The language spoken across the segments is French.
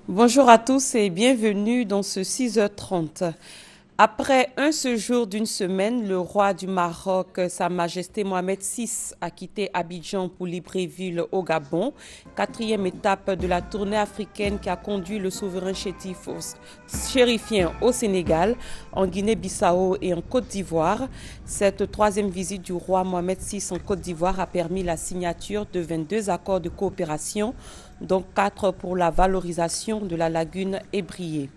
Bonjour à tous et bienvenue dans ce 6h30. Après un séjour d'une semaine, le roi du Maroc, Sa Majesté Mohamed VI, a quitté Abidjan pour Libreville au Gabon, quatrième étape de la tournée africaine qui a conduit le souverain chérifien au Sénégal, en Guinée-Bissau et en Côte d'Ivoire. Cette troisième visite du roi Mohamed VI en Côte d'Ivoire a permis la signature de 22 accords de coopération, dont 4 pour la valorisation de la lagune ébriée.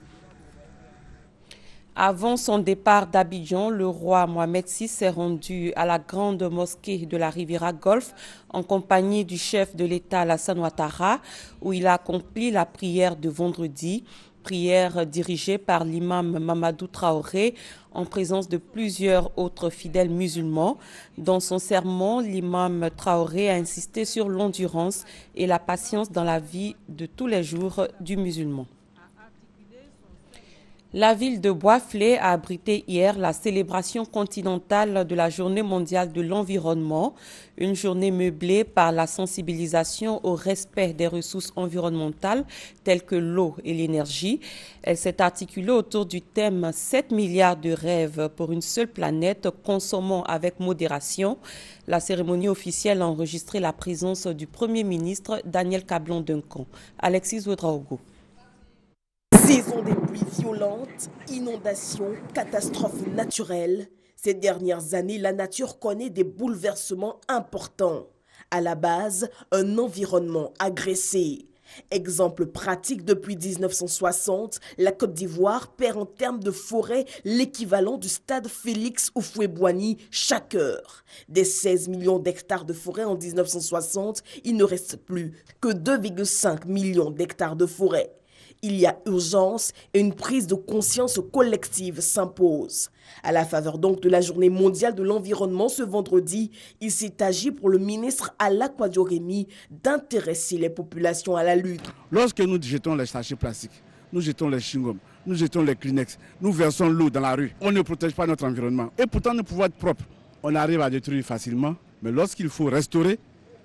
Avant son départ d'Abidjan, le roi Mohamed VI s'est rendu à la grande mosquée de la Riviera Golfe en compagnie du chef de l'État Alassane Ouattara, où il a accompli la prière de vendredi, prière dirigée par l'imam Mamadou Traoré en présence de plusieurs autres fidèles musulmans. Dans son sermon, l'imam Traoré a insisté sur l'endurance et la patience dans la vie de tous les jours du musulman. La ville de Boisflé a abrité hier la célébration continentale de la Journée mondiale de l'environnement, une journée meublée par la sensibilisation au respect des ressources environnementales telles que l'eau et l'énergie. Elle s'est articulée autour du thème 7 milliards de rêves pour une seule planète, consommant avec modération. La cérémonie officielle a enregistré la présence du Premier ministre Daniel Cablon-Duncan. Alexis Ouedraogo. Saison des pluies violentes, inondations, catastrophes naturelles. Ces dernières années, la nature connaît des bouleversements importants. À la base, un environnement agressé. Exemple pratique, depuis 1960, la Côte d'Ivoire perd en termes de forêt l'équivalent du stade Félix Houphouët-Boigny chaque heure. Des 16 millions d'hectares de forêt en 1960, il ne reste plus que 2,5 millions d'hectares de forêt. Il y a urgence et une prise de conscience collective s'impose. À la faveur donc de la Journée mondiale de l'environnement ce vendredi, il s'est agi pour le ministre Alla Kouadio-Rémy d'intéresser les populations à la lutte. Lorsque nous jetons les sachets plastiques, nous jetons les chewing-gums, nous jetons les Kleenex, nous versons l'eau dans la rue, on ne protège pas notre environnement. Et pourtant, nous pouvons être propres. On arrive à détruire facilement, mais lorsqu'il faut restaurer,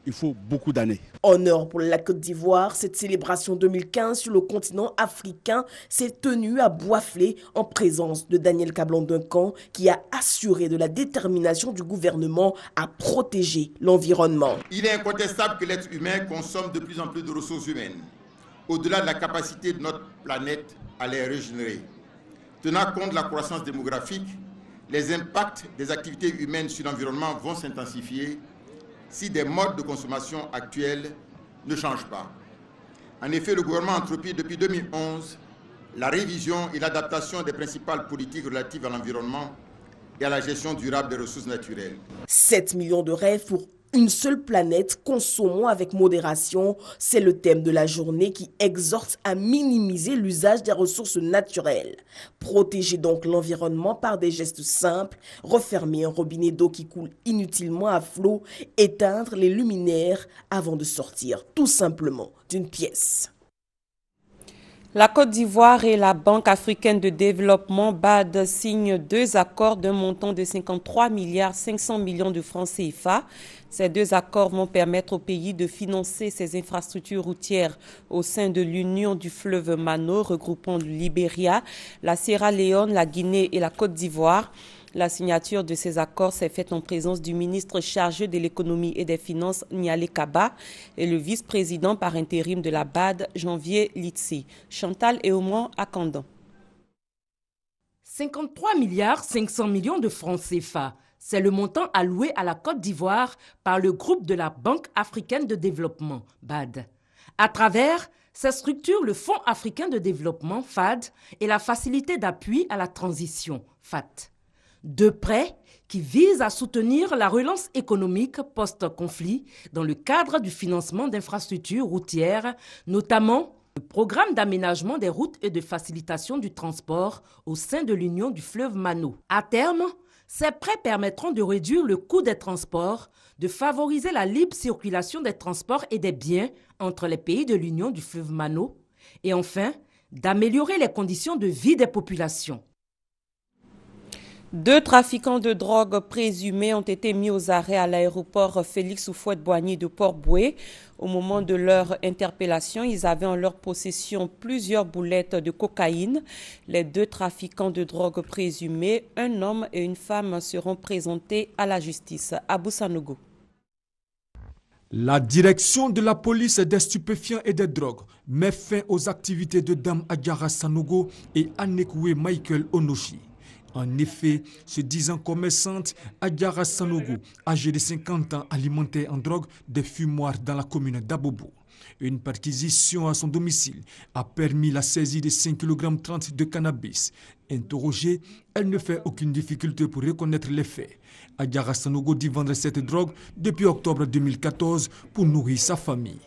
il faut beaucoup d'années. Honneur pour la Côte d'Ivoire, cette célébration 2015 sur le continent africain s'est tenue à Boisflé en présence de Daniel Cablon-Duncan qui a assuré de la détermination du gouvernement à protéger l'environnement. Il est incontestable que l'être humain consomme de plus en plus de ressources humaines, au-delà de la capacité de notre planète à les régénérer. Tenant compte de la croissance démographique, les impacts des activités humaines sur l'environnement vont s'intensifier si des modes de consommation actuels ne changent pas. En effet, le gouvernement a entrepris depuis 2011 la révision et l'adaptation des principales politiques relatives à l'environnement et à la gestion durable des ressources naturelles. 7 millions de rêves pour une seule planète, consommons avec modération. C'est le thème de la journée qui exhorte à minimiser l'usage des ressources naturelles. Protéger donc l'environnement par des gestes simples, refermer un robinet d'eau qui coule inutilement à flot, éteindre les luminaires avant de sortir tout simplement d'une pièce. La Côte d'Ivoire et la Banque africaine de développement BAD signent 2 accords d'un montant de 53 milliards 500 millions de francs CFA. Ces 2 accords vont permettre au pays de financer ses infrastructures routières au sein de l'Union du fleuve Mano, regroupant le Libéria, la Sierra Leone, la Guinée et la Côte d'Ivoire. La signature de ces accords s'est faite en présence du ministre chargé de l'économie et des finances, Nialé Kaba, et le vice-président par intérim de la BAD, Janvier Litsi. Chantal Eoman à Candan. 53 milliards 500 millions de francs CFA. C'est le montant alloué à la Côte d'Ivoire par le groupe de la Banque africaine de développement, BAD. À travers cette structure, le Fonds africain de développement, FAD, et la Facilité d'appui à la transition, FAT. 2 prêts qui visent à soutenir la relance économique post-conflit dans le cadre du financement d'infrastructures routières, notamment le programme d'aménagement des routes et de facilitation du transport au sein de l'Union du fleuve Mano. À terme, ces prêts permettront de réduire le coût des transports, de favoriser la libre circulation des transports et des biens entre les pays de l'Union du fleuve Mano et enfin, d'améliorer les conditions de vie des populations. 2 trafiquants de drogue présumés ont été mis aux arrêts à l'aéroport Félix Houphouët-Boigny de Port-Bouët. Au moment de leur interpellation, ils avaient en leur possession plusieurs boulettes de cocaïne. Les 2 trafiquants de drogue présumés, un homme et une femme, seront présentés à la justice. Abou Sanogo. La direction de la police des stupéfiants et des drogues met fin aux activités de Dame Adjara Sanogo et Anekwe Michael Onochi. En effet, se disant commerçante, Adjara Sanogo, âgée de 50 ans, alimentait en drogue des fumoirs dans la commune d'Abobo. Une perquisition à son domicile a permis la saisie de 5,30 kg de cannabis. Interrogée, elle ne fait aucune difficulté pour reconnaître les faits. Adjara Sanogo dit vendre cette drogue depuis octobre 2014 pour nourrir sa famille.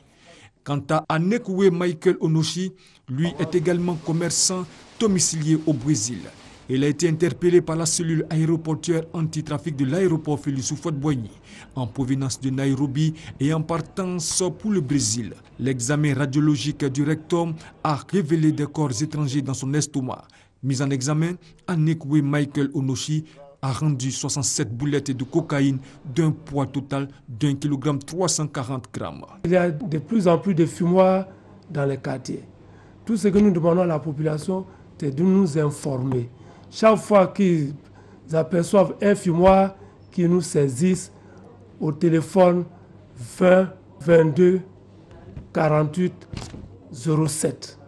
Quant à Anekwe Michael Onochi, lui est également commerçant domicilié au Brésil. Il a été interpellé par la cellule aéroportuaire anti-trafic de l'aéroport Félix Houphouët-Boigny en provenance de Nairobi et en partance pour le Brésil. L'examen radiologique du rectum a révélé des corps étrangers dans son estomac. Mis en examen, Anekwe Michael Onochi a rendu 67 boulettes de cocaïne d'un poids total d'1 kg 340 grammes. Il y a de plus en plus de fumoirs dans les quartiers. Tout ce que nous demandons à la population, c'est de nous informer. Chaque fois qu'ils aperçoivent un fumoir, qu'ils nous saisissent au téléphone 20 22 48 07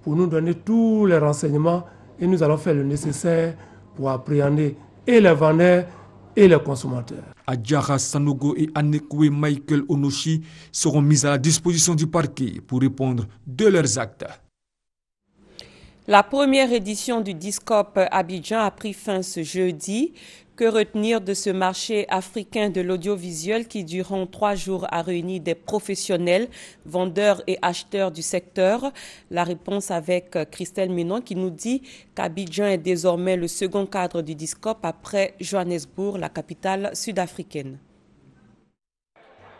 pour nous donner tous les renseignements et nous allons faire le nécessaire pour appréhender et les vendeurs et les consommateurs. Adjara Sanogo et Anekwe Michael Onochi seront mis à la disposition du parquet pour répondre de leurs actes. La première édition du Discop Abidjan a pris fin ce jeudi. Que retenir de ce marché africain de l'audiovisuel qui, durant 3 jours, a réuni des professionnels, vendeurs et acheteurs du secteur? La réponse avec Christelle Menon qui nous dit qu'Abidjan est désormais le second cadre du Discop après Johannesburg, la capitale sud-africaine.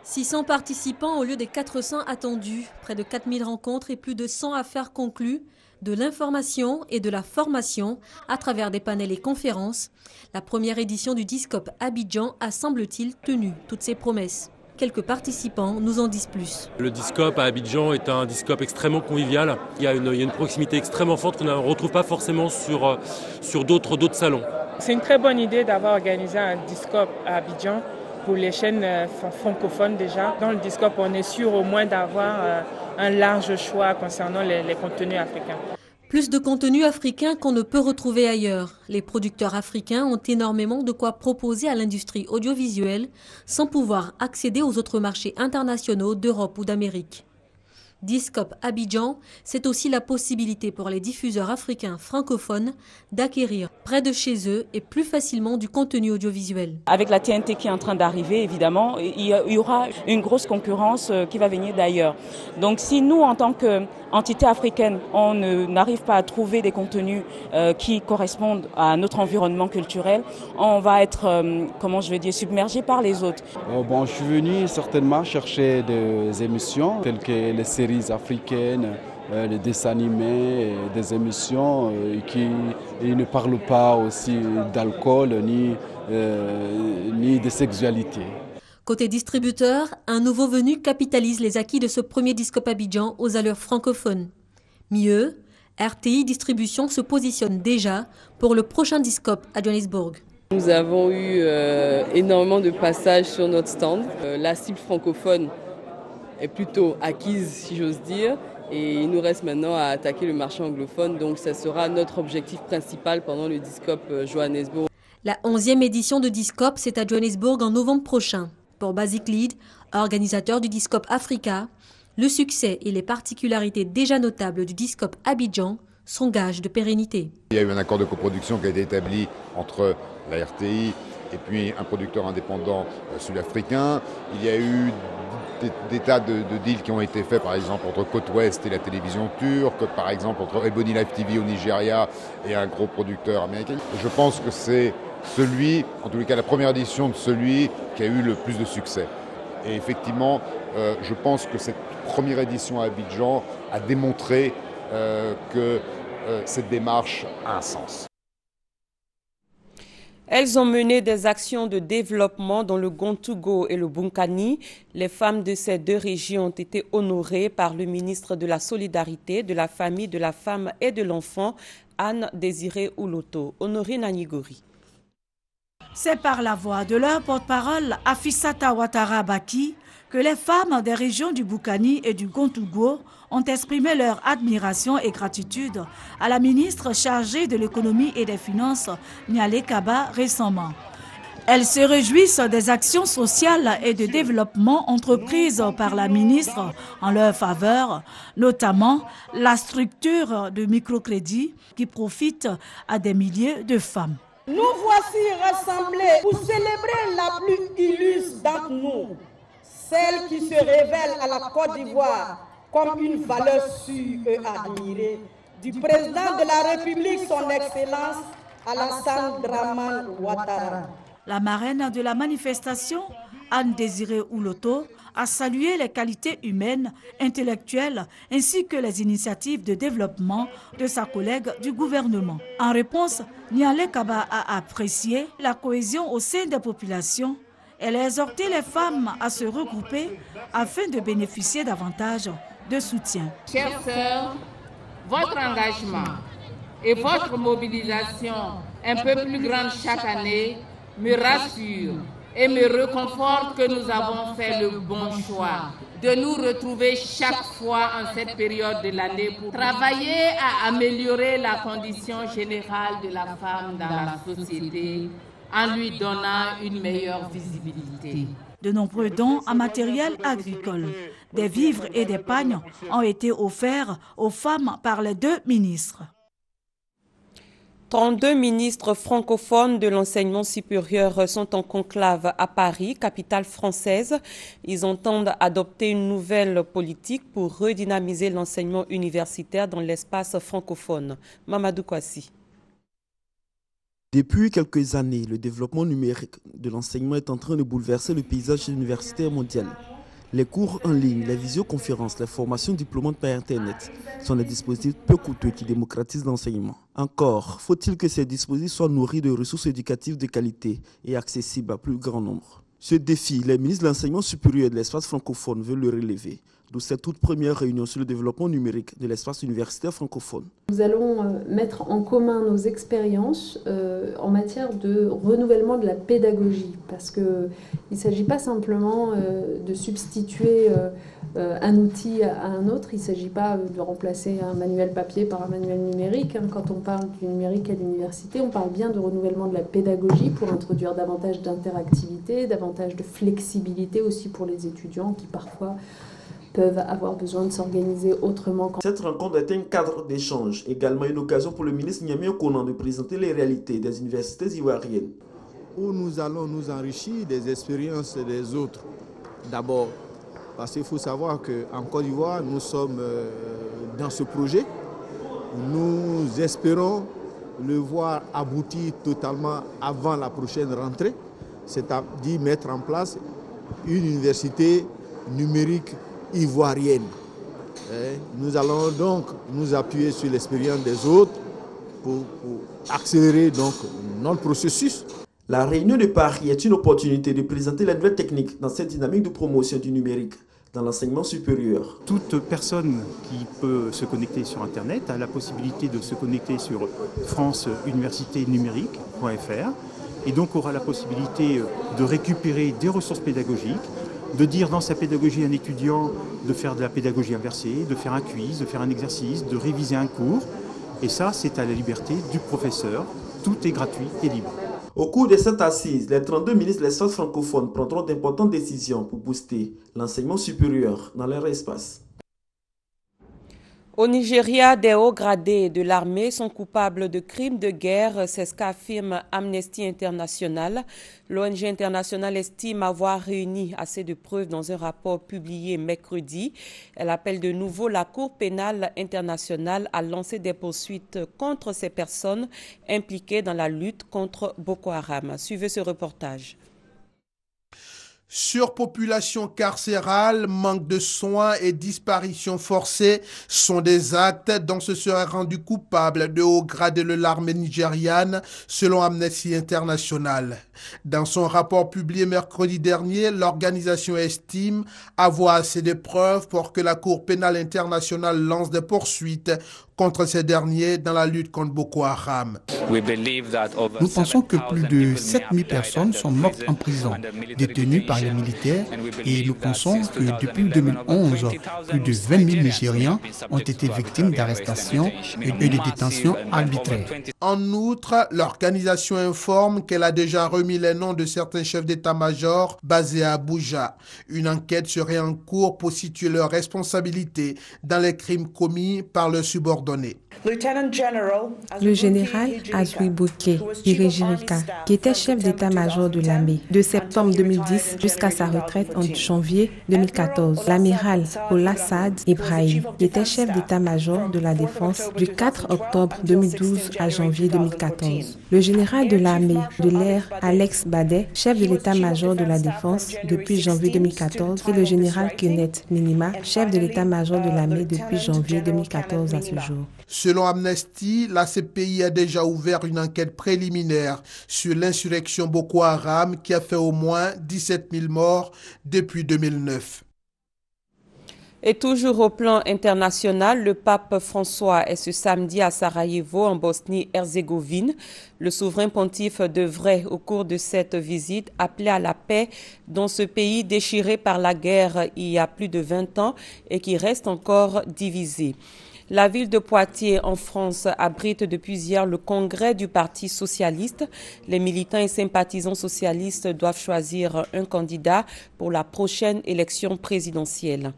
600 participants au lieu des 400 attendus, près de 4000 rencontres et plus de 100 affaires conclues, de l'information et de la formation à travers des panels et conférences. La première édition du Discop Abidjan a, semble-t-il, tenu toutes ses promesses. Quelques participants nous en disent plus. Le Discop à Abidjan est un Discop extrêmement convivial. Il y a une proximité extrêmement forte qu'on ne retrouve pas forcément sur d'autres salons. C'est une très bonne idée d'avoir organisé un Discop à Abidjan pour les chaînes francophones déjà. Dans le Discop, on est sûr au moins d'avoir un large choix concernant les contenus africains. Plus de contenus africains qu'on ne peut retrouver ailleurs. Les producteurs africains ont énormément de quoi proposer à l'industrie audiovisuelle sans pouvoir accéder aux autres marchés internationaux d'Europe ou d'Amérique. Discop Abidjan, c'est aussi la possibilité pour les diffuseurs africains francophones d'acquérir près de chez eux et plus facilement du contenu audiovisuel. Avec la TNT qui est en train d'arriver, évidemment, il y aura une grosse concurrence qui va venir d'ailleurs. Donc si nous, en tant qu'entité africaine, on n'arrive pas à trouver des contenus qui correspondent à notre environnement culturel, on va être, submergé par les autres. Je suis venu certainement chercher des émissions telles que les séries africaines, les dessins animés, des émissions qui ne parlent pas aussi d'alcool ni de sexualité. Côté distributeur, un nouveau venu capitalise les acquis de ce premier Discop Abidjan aux allures francophones. Mieux, RTI Distribution se positionne déjà pour le prochain Discop à Johannesburg. Nous avons eu énormément de passages sur notre stand. La cible francophone est plutôt acquise, si j'ose dire, et il nous reste maintenant à attaquer le marché anglophone, donc ça sera notre objectif principal pendant le Discop Johannesburg. La 11e édition de Discop, c'est à Johannesburg en novembre prochain. Pour Basic Lead, organisateur du Discop Africa, le succès et les particularités déjà notables du Discop Abidjan sont gages de pérennité. Il y a eu un accord de coproduction qui a été établi entre la RTI et puis un producteur indépendant sud-africain. Il y a eu des tas de deals qui ont été faits, par exemple entre Côte Ouest et la télévision turque, par exemple entre Ebony Live TV au Nigeria et un gros producteur américain. Je pense que c'est en tous les cas la première édition de celui qui a eu le plus de succès. Et effectivement, je pense que cette première édition à Abidjan a démontré que cette démarche a un sens. Elles ont mené des actions de développement dans le Gontougo et le Bunkani. Les femmes de ces deux régions ont été honorées par le ministre de la Solidarité, de la Famille, de la Femme et de l'Enfant, Anne Désiré Ouloto. Honorine Anigori. C'est par la voix de leur porte-parole, Afissata Ouattara Baki, que les femmes des régions du Bunkani et du Gontougo ont exprimé leur admiration et gratitude à la ministre chargée de l'économie et des finances, Nialé Kaba, récemment. Elles se réjouissent des actions sociales et de développement entreprises par la ministre en leur faveur, notamment la structure de microcrédit qui profite à des milliers de femmes. Nous voici rassemblés pour célébrer la plus illustre d'entre nous, celle qui se révèle à la Côte d'Ivoire comme une valeur sûre et admirée du président de la République, son Excellence Alassane Dramane Ouattara. La marraine de la manifestation, Anne Désiré Ouloto, a salué les qualités humaines, intellectuelles ainsi que les initiatives de développement de sa collègue du gouvernement. En réponse, Nialé Kaba a apprécié la cohésion au sein des populations. Elle a exhorté les femmes à se regrouper afin de bénéficier davantage de soutien. Chères sœurs, votre engagement et votre mobilisation un peu plus grande chaque année me rassure et me réconforte que nous avons fait le bon choix de nous retrouver chaque fois en cette période de l'année pour travailler à améliorer la condition générale de la femme dans la société en lui donnant une meilleure visibilité. De nombreux dons en matériel agricole, des vivres et des pagnes ont été offerts aux femmes par les deux ministres. 32 ministres francophones de l'enseignement supérieur sont en conclave à Paris, capitale française. Ils entendent adopter une nouvelle politique pour redynamiser l'enseignement universitaire dans l'espace francophone. Mamadou Kwasi. Depuis quelques années, le développement numérique de l'enseignement est en train de bouleverser le paysage universitaire mondial. Les cours en ligne, les visioconférences, les formations diplômantes par Internet sont des dispositifs peu coûteux qui démocratisent l'enseignement. Encore, faut-il que ces dispositifs soient nourris de ressources éducatives de qualité et accessibles à plus grand nombre. Ce défi, les ministres de l'enseignement supérieur et de l'espace francophone veulent le relever. D'où cette toute première réunion sur le développement numérique de l'espace universitaire francophone. Nous allons mettre en commun nos expériences en matière de renouvellement de la pédagogie, parce qu'il ne s'agit pas simplement de substituer un outil à un autre, il ne s'agit pas de remplacer un manuel papier par un manuel numérique. Quand on parle du numérique à l'université, on parle bien de renouvellement de la pédagogie pour introduire davantage d'interactivité, davantage de flexibilité aussi pour les étudiants qui parfois peuvent avoir besoin de s'organiser autrement. Cette rencontre est un cadre d'échange, également une occasion pour le ministre Niamey Konan de présenter les réalités des universités ivoiriennes. Où nous allons nous enrichir des expériences des autres. D'abord, parce qu'il faut savoir qu'en Côte d'Ivoire, nous sommes dans ce projet. Nous espérons le voir aboutir totalement avant la prochaine rentrée, c'est-à-dire mettre en place une université numérique ivoirienne. Nous allons donc nous appuyer sur l'expérience des autres pour accélérer donc notre processus. La réunion de Paris est une opportunité de présenter les nouvelles techniques dans cette dynamique de promotion du numérique dans l'enseignement supérieur. Toute personne qui peut se connecter sur Internet a la possibilité de se connecter sur franceuniversiténumérique.fr et donc aura la possibilité de récupérer des ressources pédagogiques, de dire dans sa pédagogie à un étudiant de faire de la pédagogie inversée, de faire un quiz, de faire un exercice, de réviser un cours. Et ça, c'est à la liberté du professeur. Tout est gratuit et libre. Au cours de cette assise, les 32 ministres de l'espace francophone prendront d'importantes décisions pour booster l'enseignement supérieur dans leur espace. Au Nigeria, des hauts gradés de l'armée sont coupables de crimes de guerre, c'est ce qu'affirme Amnesty International. L'ONG internationale estime avoir réuni assez de preuves dans un rapport publié mercredi. Elle appelle de nouveau la Cour pénale internationale à lancer des poursuites contre ces personnes impliquées dans la lutte contre Boko Haram. Suivez ce reportage. Surpopulation carcérale, manque de soins et disparition forcée sont des actes dont se serait rendu coupable de haut grade de l'armée nigériane, selon Amnesty International. Dans son rapport publié mercredi dernier, l'organisation estime avoir assez de preuves pour que la Cour pénale internationale lance des poursuites contre ces derniers dans la lutte contre Boko Haram. Nous pensons que plus de 7000 personnes sont mortes en prison, détenues par les militaires, et nous pensons que depuis 2011, plus de 20 000 Nigérians ont été victimes d'arrestations et de détentions arbitraires. En outre, l'organisation informe qu'elle a déjà remis les noms de certains chefs d'état-major basés à Abuja. Une enquête serait en cours pour situer leurs responsabilités dans les crimes commis par leurs subordonnés. Le général Azui Bouké Irejirika, qui était chef d'état-major de l'armée de septembre 2010 jusqu'à sa retraite en janvier 2014. L'amiral Ola Saad Ibrahim, qui était chef d'état-major de la défense du 4 octobre 2012 à janvier 2014. Le général de l'armée de l'air Alex Badet, chef de l'état-major de la défense depuis janvier 2014, et le général Kenneth Minima, chef de l'état-major de l'armée depuis janvier 2014 à ce jour. Selon Amnesty, la CPI a déjà ouvert une enquête préliminaire sur l'insurrection Boko Haram qui a fait au moins 17 000 morts depuis 2009. Et toujours au plan international, le pape François est ce samedi à Sarajevo, en Bosnie-Herzégovine. Le souverain pontife devrait, au cours de cette visite, appeler à la paix dans ce pays déchiré par la guerre il y a plus de 20 ans et qui reste encore divisé. La ville de Poitiers, en France, abrite depuis hier le congrès du Parti socialiste. Les militants et sympathisants socialistes doivent choisir un candidat pour la prochaine élection présidentielle.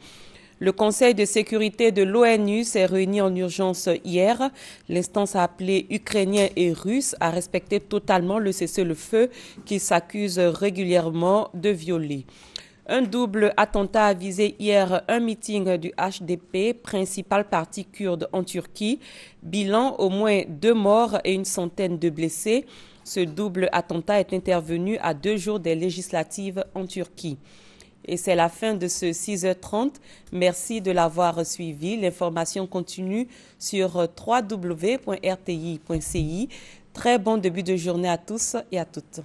Le Conseil de sécurité de l'ONU s'est réuni en urgence hier. L'instance a appelé Ukrainiens et Russes à respecter totalement le cessez-le-feu qu'ils s'accusent régulièrement de violer. Un double attentat a visé hier un meeting du HDP, principal parti kurde en Turquie. Bilan, au moins 2 morts et une centaine de blessés. Ce double attentat est intervenu à 2 jours des législatives en Turquie. Et c'est la fin de ce 6h30. Merci de l'avoir suivi. L'information continue sur www.rti.ci. Très bon début de journée à tous et à toutes.